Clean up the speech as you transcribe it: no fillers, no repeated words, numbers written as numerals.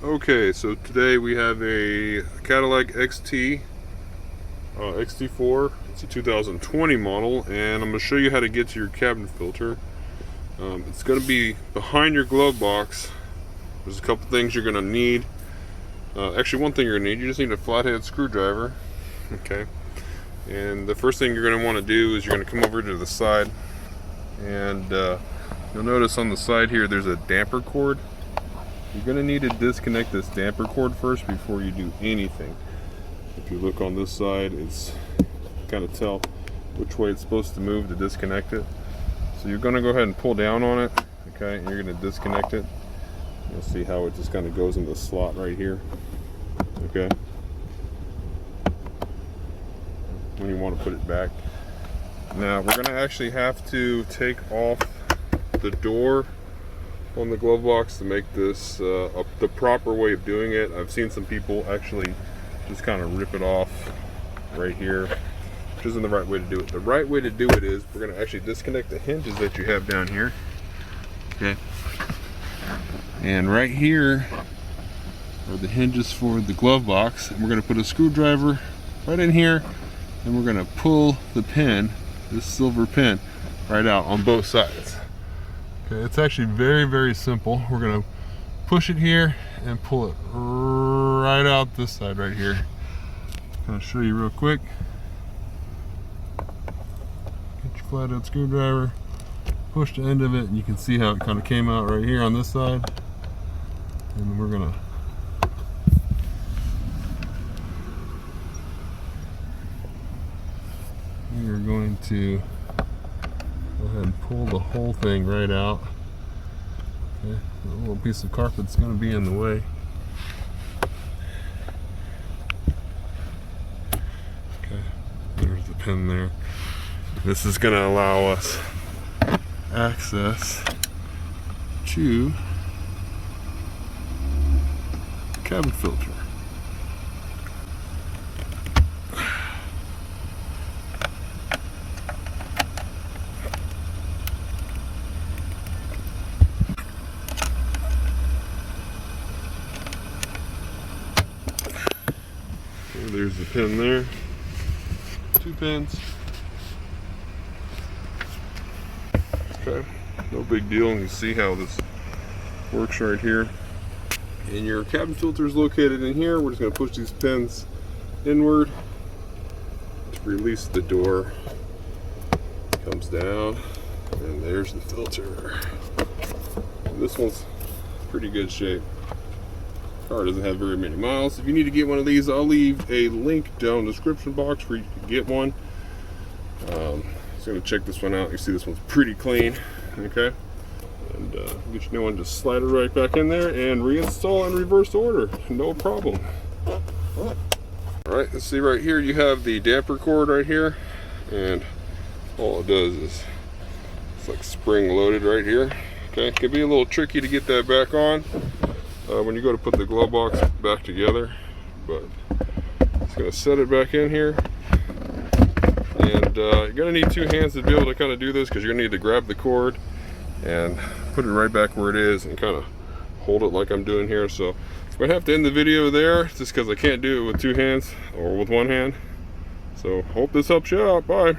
Okay, so today we have a Cadillac Xt4. It's a 2020 model, and I'm going to show you how to get to your cabin filter. It's going to be behind your glove box. There's a couple things you're going to need. Actually, one thing you're going to need, you just need a flathead screwdriver. Okay, and the first thing you're going to want to do is you're going to come over to the side, and you'll notice on the side here there's a damper cord. You're going to need to disconnect this damper cord first before you do anything. If you look on this side, it's kind of tell which way it's supposed to move to disconnect it. So you're going to go ahead and pull down on it, okay, and you're going to disconnect it. You'll see how it just kind of goes in the slot right here, okay. When you want to put it back. Now we're going to actually have to take off the door on the glove box to make this the proper way of doing it. I've seen some people actually just kind of rip it off right here, which isn't the right way to do it. The right way to do it is we're going to actually disconnect the hinges that you have down here, okay, and right here are the hinges for the glove box, and we're going to put a screwdriver right in here, and we're going to pull the pin, this silver pin, right out on both sides. Okay, it's actually very, very simple. We're going to push it here and pull it right out this side right here. I'm going to show you real quick. Get your flathead screwdriver, push the end of it, and you can see how it kind of came out right here on this side. And then we're going to go ahead and pull the whole thing right out. Okay, a little piece of carpet's going to be in the way. Okay, there's the pin there. This is going to allow us access to the cabin filter. There's the pin there, 2 pins. Okay, no big deal. You can see how this works right here. And your cabin filter is located in here. We're just going to push these pins inward to release the door. Comes down, and there's the filter. And this one's pretty good shape. Car doesn't have very many miles. If you need to get one of these, I'll leave a link down in the description box where you can get one. So I'm gonna check this one out. You see this one's pretty clean, okay? And get your new one, just slide it right back in there and reinstall in reverse order, no problem. All right, let's see right here. You have the damper cord right here, and all it does is it's like spring loaded right here. Okay, it can be a little tricky to get that back on when you go to put the glove box back together, but it's going to set it back in here. And you're going to need 2 hands to be able to kind of do this, because you're going to need to grab the cord and put it right back where it is and kind of hold it like I'm doing here. So I'm going to have to end the video there just because I can't do it with 2 hands or with 1 hand. So hope this helps you out. Bye.